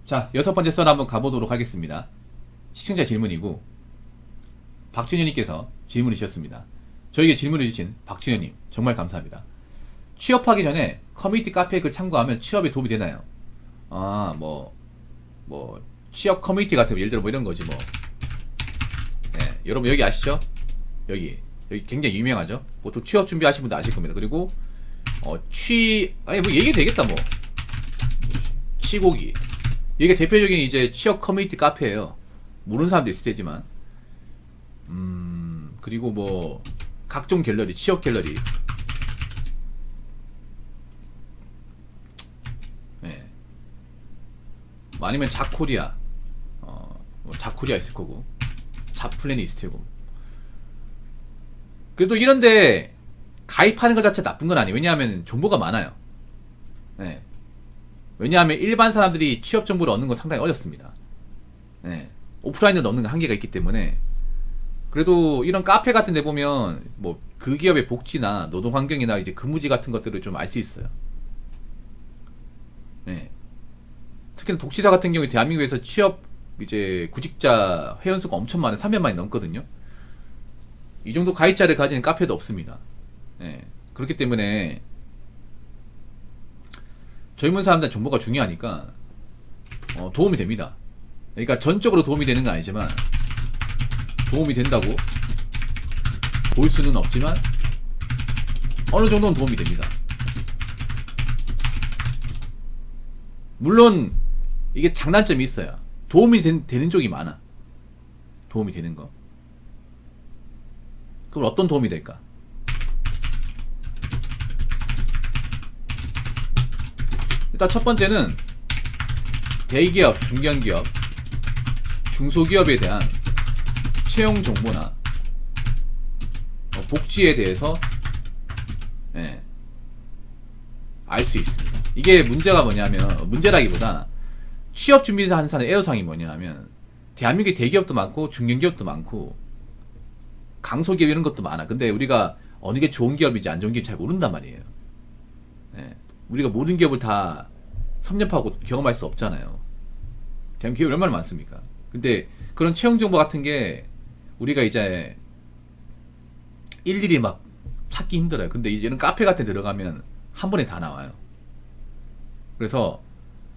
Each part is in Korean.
자, 6번째 썰 한번 가보도록 하겠습니다. 시청자 질문이고, 박준현님께서 질문을 주셨습니다. 저에게 질문을 주신 박준현님, 정말 감사합니다. 취업하기 전에 커뮤니티 카페 글 참고하면 취업에 도움이 되나요? 아, 취업 커뮤니티 같은 거, 예를 들어 뭐 이런 거지, 뭐. 네, 여러분 여기 아시죠? 여기 굉장히 유명하죠? 보통 취업 준비하신 분도 아실 겁니다. 그리고, 아니, 뭐 얘기 되겠다, 뭐. 취고기. 이게 대표적인 이제 취업 커뮤니티 카페예요. 모르는 사람도 있을 테지만. 그리고 뭐 각종 갤러리, 취업 갤러리. 네. 뭐 아니면 자코리아. 뭐 자코리아 있을 거고. 자플랜이 있을 테고. 그래도 이런데 가입하는 것 자체 나쁜 건 아니에요. 왜냐하면 정보가 많아요. 네. 왜냐하면 일반 사람들이 취업 정보를 얻는 건 상당히 어렵습니다. 네. 오프라인으로 얻는 한계가 있기 때문에. 그래도 이런 카페 같은 데 보면 뭐 그 기업의 복지나 노동 환경이나 이제 근무지 같은 것들을 좀 알 수 있어요. 네. 특히나 독시사 같은 경우에 대한민국에서 취업 이제 구직자 회원수가 엄청 많은 300만이 넘거든요. 이 정도 가입자를 가지는 카페도 없습니다. 네. 그렇기 때문에 젊은 사람들 정보가 중요하니까 도움이 됩니다. 그러니까 전적으로 도움이 되는 건 아니지만 도움이 된다고 볼 수는 없지만 어느 정도는 도움이 됩니다. 물론 이게 장단점이 있어요. 도움이 되는 쪽이 많아. 도움이 되는 거. 그럼 어떤 도움이 될까? 일단 첫 번째는 대기업, 중견기업, 중소기업에 대한 채용 정보나 복지에 대해서 알 수 있습니다. 이게 문제가 뭐냐면, 문제라기보다 취업 준비사 하는 사람의 애로사항이 뭐냐면 대한민국에 대기업도 많고 중견기업도 많고 강소기업 이런 것도 많아. 근데 우리가 어느 게 좋은 기업인지 안 좋은 기업인지 잘 모른단 말이에요. 우리가 모든 기업을 다 섭렵하고 경험할 수 없잖아요. 대한민국 기업이 얼마나 많습니까? 근데 그런 채용 정보 같은 게 우리가 이제 일일이 막 찾기 힘들어요. 근데 이제는 카페 같은 데 들어가면 한 번에 다 나와요. 그래서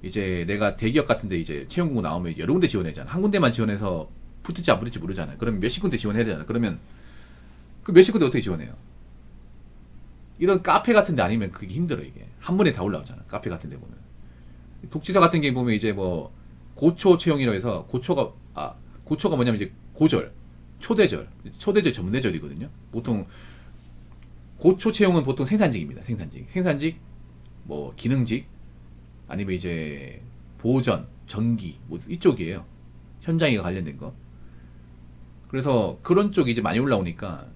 이제 내가 대기업 같은 데 이제 채용 공고 나오면 여러 군데 지원하잖아. 한 군데만 지원해서 붙을지 안 붙을지 모르잖아요. 그러면 몇십 군데 지원해야 되잖아. 그러면 그 몇십 군데 어떻게 지원해요? 이런 카페 같은 데 아니면 그게 힘들어. 이게 한 번에 다 올라오잖아. 카페 같은 데 보면. 독지사 같은 게 보면 이제 뭐 고초 채용이라고 해서 고초가 뭐냐면 이제 고절, 초대절 전문대절이거든요. 보통 고초 채용은 보통 생산직입니다. 생산직, 뭐 기능직, 아니면 이제 보전, 전기 뭐 이쪽이에요. 현장에 관련된 거. 그래서 그런 쪽이 이제 많이 올라오니까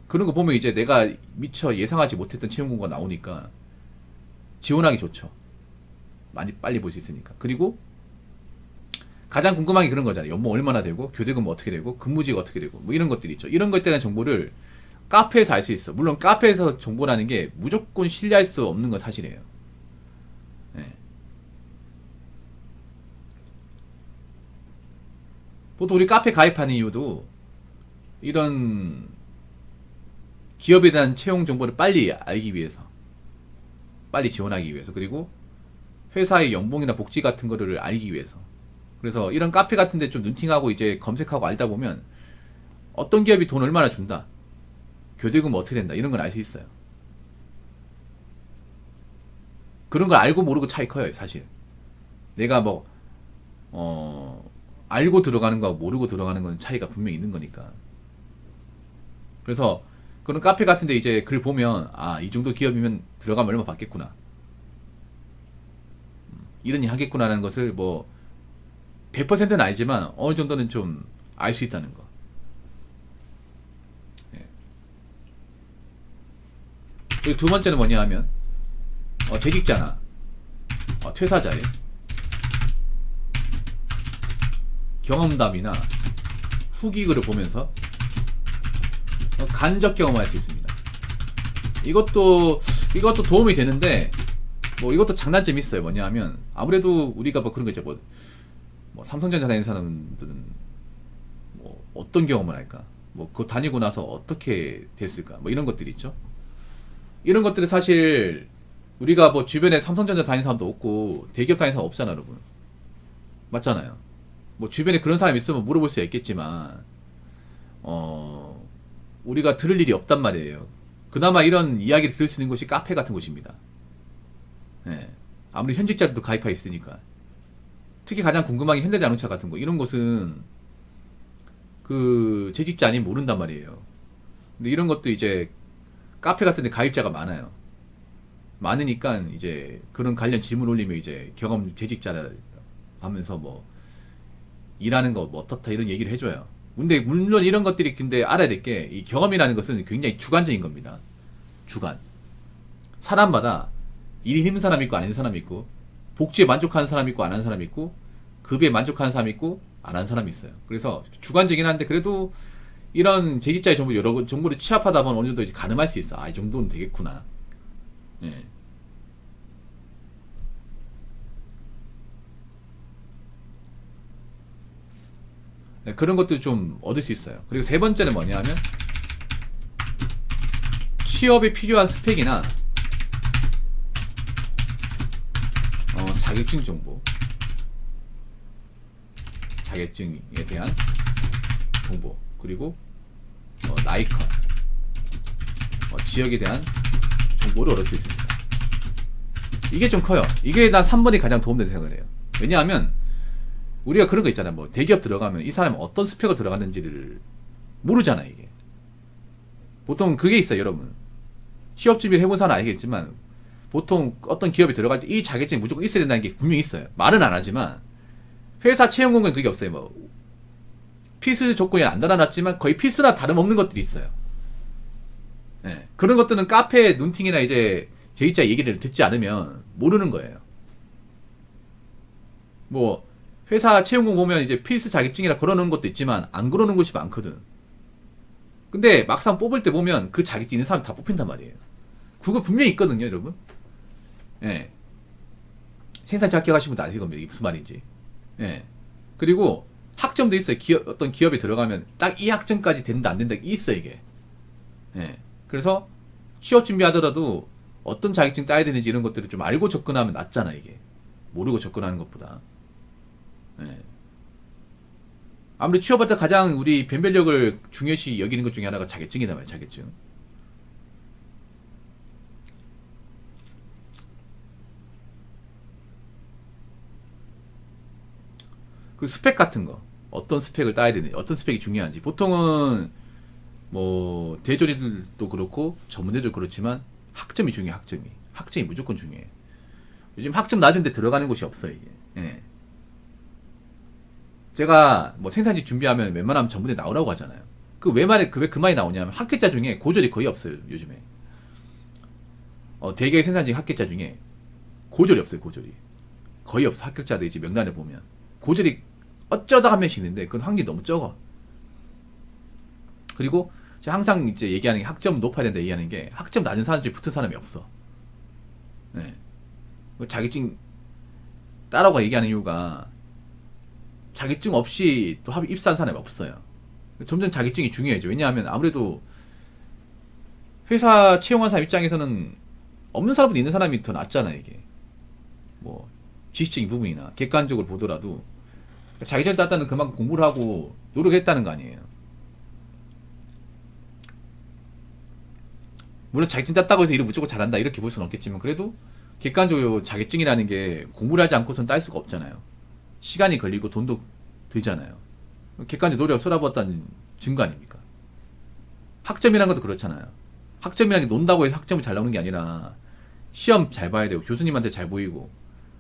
그런 거 보면 이제 내가 미처 예상하지 못했던 채용 공고가 나오니까 지원하기 좋죠. 많이 빨리 볼 수 있으니까. 그리고 가장 궁금한 게 그런 거잖아요. 연봉 얼마나 되고, 교대금 어떻게 되고, 근무지가 어떻게 되고, 뭐 이런 것들이 있죠. 이런 것에 대한 정보를 카페에서 알 수 있어. 물론 카페에서 정보라는 게 무조건 신뢰할 수 없는 건 사실이에요. 네. 보통 우리 카페 가입하는 이유도 이런 기업에 대한 채용 정보를 빨리 알기 위해서, 빨리 지원하기 위해서, 그리고 회사의 연봉이나 복지 같은 거를 알기 위해서. 그래서 이런 카페 같은 데 좀 눈팅하고 이제 검색하고 알다 보면 어떤 기업이 돈 얼마나 준다, 교대금 어떻게 된다, 이런 걸 알 수 있어요. 그런 걸 알고 모르고 차이 커요, 사실. 내가 뭐 알고 들어가는 거하고 모르고 들어가는 건 차이가 분명히 있는 거니까. 그래서 그런 카페 같은 데 이제 글 보면 이 정도 기업이면 들어가면 얼마 받겠구나, 이런 일 하겠구나라는 것을 뭐 100%는 아니지만 어느 정도는 좀 알 수 있다는 거. 그리고 두 번째는 뭐냐 하면 재직자나 퇴사자의 경험담이나 후기글을 보면서 간접 경험할 수 있습니다. 이것도 도움이 되는데 뭐 이것도 장단점이 있어요. 뭐냐 하면 아무래도 우리가 뭐 그런 거 있죠. 뭐 뭐 삼성전자 다니는 사람들은 뭐 어떤 경험을 할까? 뭐 그거 다니고 나서 어떻게 됐을까? 뭐 이런 것들이 있죠. 이런 것들이 사실 우리가 뭐 주변에 삼성전자 다니는 사람도 없고 대기업 다니는 사람 없잖아, 여러분. 맞잖아요. 뭐 주변에 그런 사람 있으면 물어볼 수 있겠지만 우리가 들을 일이 없단 말이에요. 그나마 이런 이야기를 들을 수 있는 곳이 카페 같은 곳입니다. 예. 아무리 현직자들도 가입해 있으니까. 특히 가장 궁금한 게 현대자동차 같은 거. 이런 곳은 그 재직자 아니면 모른단 말이에요. 근데 이런 것도 이제 카페 같은 데 가입자가 많아요. 많으니까 이제 그런 관련 질문 올리면 이제 경험 재직자라 하면서 뭐 일하는 거 뭐 어떻다 이런 얘기를 해줘요. 근데 물론 이런 것들이 근데 알아야 될 게 이 경험이라는 것은 굉장히 주관적인 겁니다. 주관. 사람마다 일이 힘든 사람이 있고 안 힘든 사람이 있고 복지에 만족하는 사람이 있고 안 하는 사람이 있고 급여에 만족하는 사람이 있고 안 하는 사람이 있어요. 그래서 주관적이긴 한데 그래도 이런 재직자의 정보 여러 정보를 취합하다 보면 어느 정도 이제 가늠할 수 있어. 아, 이 정도는 되겠구나. 예. 네, 그런 것도 좀 얻을 수 있어요. 그리고 세 번째는 뭐냐면 취업에 필요한 스펙이나 자격증 정보, 자격증에 대한 정보, 그리고 나이컷, 지역에 대한 정보를 얻을 수 있습니다. 이게 좀 커요. 이게 난 3번이 가장 도움되는 생각을 해요. 왜냐하면 우리가 그런 거 있잖아요. 뭐 대기업 들어가면 이 사람이 어떤 스펙으로 들어갔는지를 모르잖아요. 이게 보통 그게 있어요, 여러분. 취업 준비를 해본 사람은 알겠지만 보통 어떤 기업에 들어갈 때 이 자격증이 무조건 있어야 된다는 게 분명히 있어요. 말은 안 하지만 회사 채용 공고는 그게 없어요. 뭐 필수 조건이 안 달아놨지만 거의 필수나 다름없는 것들이 있어요. 네. 그런 것들은 카페 눈팅이나 이제 제이자 얘기를 듣지 않으면 모르는 거예요. 뭐 회사 채용 공고 보면 이제 필수 자격증이라 걸어놓은 것도 있지만 안 걸어놓은 곳이 많거든. 근데 막상 뽑을 때 보면 그 자격증 있는 사람 다 뽑힌단 말이에요. 그거 분명히 있거든요, 여러분. 예. 생산자 합격하신 분도 아실 겁니다. 이게 무슨 말인지. 예. 그리고 학점도 있어요. 어떤 기업에 들어가면 딱 이 학점까지 된다, 안 된다, 있어, 이게. 예. 그래서 취업 준비하더라도 어떤 자격증 따야 되는지 이런 것들을 좀 알고 접근하면 낫잖아, 이게. 모르고 접근하는 것보다. 예. 아무리 취업할 때 가장 우리 변별력을 중요시 여기는 것 중에 하나가 자격증이다 말이야, 자격증. 그 스펙 같은 거. 어떤 스펙을 따야 되는지, 어떤 스펙이 중요한지. 보통은 뭐 대졸이들도 그렇고 전문대도 그렇지만 학점이 중요해, 학점이. 학점이 무조건 중요해. 요즘 학점 낮은 데 들어가는 곳이 없어요, 이게. 예. 제가 뭐 생산직 준비하면 웬만하면 전문대 나오라고 하잖아요. 왜 그 말이 나오냐면 합격자 중에 고졸이 거의 없어요, 요즘에. 대개 생산직 합격자 중에 고졸이 없어요, 고졸이. 거의 없어, 합격자들 이제 명단을 보면. 고졸이 어쩌다 한 명씩 있는데 그건 확률이 너무 적어. 그리고 제가 항상 이제 얘기하는 게 학점 높아야 된다 얘기하는 게 학점 낮은 사람 중에 붙은 사람이 없어. 네. 자격증 따라고 얘기하는 이유가 자격증 없이 또 입사한 사람이 없어요. 점점 자격증이 중요해져. 왜냐하면 아무래도 회사 채용한 사람 입장에서는 없는 사람보다 있는 사람이 더 낫잖아, 이게. 뭐 지식적인 부분이나 객관적으로 보더라도 자격증을 땄다는 그만큼 공부를 하고 노력했다는 거 아니에요. 물론 자격증 땄다고 해서 일을 무조건 잘한다 이렇게 볼 수는 없겠지만 그래도 객관적으로 자격증이라는 게 공부를 하지 않고서는 딸 수가 없잖아요. 시간이 걸리고 돈도 들잖아요. 객관적 노력을 쏟아부었다는 증거 아닙니까? 학점이라는 것도 그렇잖아요. 학점이라는 게 논다고 해서 학점이 잘 나오는 게 아니라 시험 잘 봐야 되고 교수님한테 잘 보이고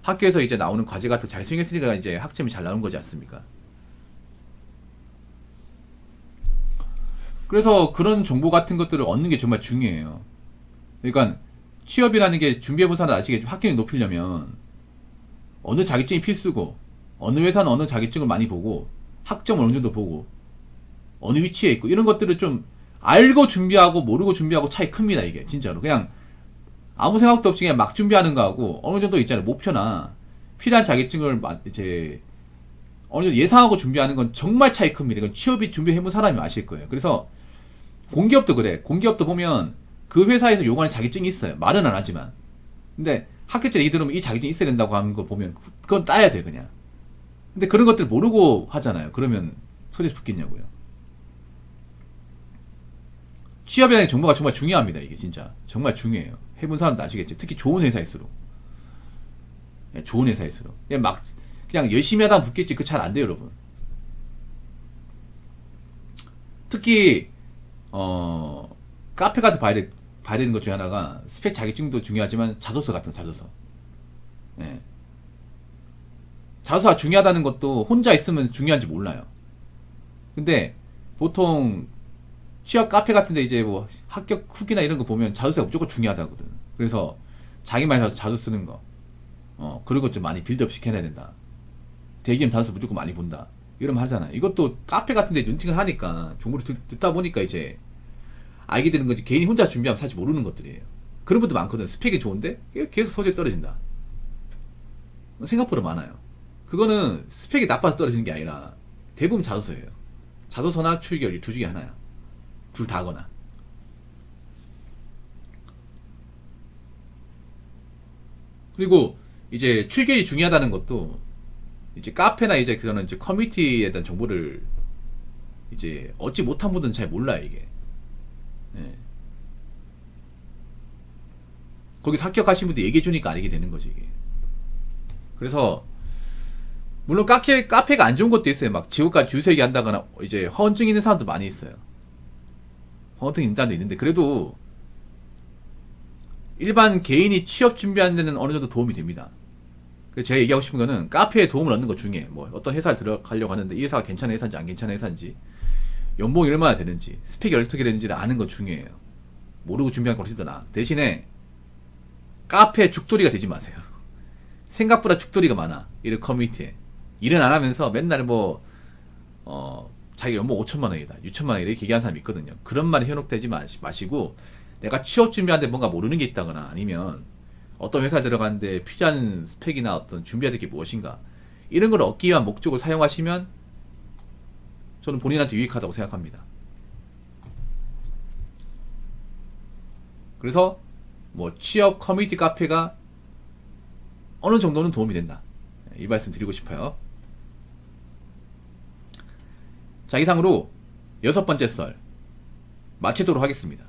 학교에서 이제 나오는 과제 같은 거 잘 수행했으니까 이제 학점이 잘 나오는 거지 않습니까? 그래서 그런 정보 같은 것들을 얻는 게 정말 중요해요. 그러니까 취업이라는 게 준비해본 사람 아시겠지만 학교를 높이려면 어느 자격증이 필수고 어느 회사는 어느 자격증을 많이 보고 학점을 어느 정도 보고 어느 위치에 있고 이런 것들을 좀 알고 준비하고 모르고 준비하고 차이 큽니다. 이게 진짜로 그냥 아무 생각도 없이 그냥 막 준비하는 거하고 어느 정도 있잖아요. 목표나 필요한 자격증을 이제 어느 정도 예상하고 준비하는 건 정말 차이 큽니다. 이건 취업이 준비해본 사람이 아실 거예요. 그래서 공기업도 그래. 공기업도 보면 그 회사에서 요구하는 자격증이 있어요. 말은 안 하지만. 근데 합격자 얘기 들으면 이 자격증이 있어야 된다고 하는 거 보면 그건 따야 돼 그냥. 근데 그런 것들 모르고 하잖아요. 그러면 소리에서 붙겠냐고요. 취업이라는 정보가 정말 중요합니다. 이게 진짜 정말 중요해요. 해본 사람도 아시겠지. 특히 좋은 회사일수록. 좋은 회사일수록. 그냥 열심히 하다 붙겠지. 그 잘 안 돼요, 여러분. 특히 카페 가서 봐야 되는 것 중에 하나가 스펙 자격증도 중요하지만 자소서 같은 자소서. 예. 자소서가 중요하다는 것도 혼자 있으면 중요한지 몰라요. 근데 보통 취업 카페 같은데 이제 뭐 합격 후기나 이런 거 보면 자소서가 무조건 중요하다거든. 그래서 자기만 자소 쓰는 거, 그런 것 좀 많이 빌드업 시켜야 된다. 대기업 자소서 무조건 많이 본다. 이러면 하잖아. 이것도 카페 같은데 눈팅을 하니까 정보를 듣다 보니까 이제 알게 되는 거지. 개인이 혼자 준비하면 사실 모르는 것들이에요. 그런 분도 많거든. 스펙이 좋은데 계속 서울에 떨어진다. 생각보다 많아요. 그거는 스펙이 나빠서 떨어지는 게 아니라 대부분 자소서예요. 자소서나 출결 이 둘 중에 하나야. 둘 다거나. 그리고 이제 출결이 중요하다는 것도 이제 카페나 이제 그거는 이제 커뮤니티에 대한 정보를 이제 얻지 못한 분들은 잘 몰라요 이게. 예. 거기서 합격하신 분들 얘기해 주니까 알게 되는 거지 이게. 그래서 물론 카페가 안 좋은 것도 있어요. 막 지옥까지 줄 서기 한다거나 이제 허언증 있는 사람도 많이 있어요. 허언증 있는 사람도 있는데 그래도 일반 개인이 취업 준비하는 데는 어느 정도 도움이 됩니다. 그래서 제가 얘기하고 싶은 거는 카페에 도움을 얻는 것 중에 뭐 어떤 회사를 들어가려고 하는데 이 회사가 괜찮은 회사인지 안 괜찮은 회사인지 연봉이 얼마나 되는지 스펙이 어떻게 되는지를 아는 것 중요해요. 모르고 준비한 거 훨씬 더 나아. 대신에 카페 죽돌이가 되지 마세요. 생각보다 죽돌이가 많아. 이런 커뮤니티에 일은 안 하면서 맨날 뭐 자기 연봉 5천만 원이다 6천만 원이다 이렇게 얘기하는 사람이 있거든요. 그런 말에 현혹되지 마시고 내가 취업 준비하는데 뭔가 모르는 게 있다거나 아니면 어떤 회사에 들어가는데 필요한 스펙이나 어떤 준비해야 될 게 무엇인가 이런 걸 얻기 위한 목적으로 사용하시면 저는 본인한테 유익하다고 생각합니다. 그래서 뭐 취업 커뮤니티 카페가 어느 정도는 도움이 된다. 이 말씀 드리고 싶어요. 자, 이상으로 6번째 썰 마치도록 하겠습니다.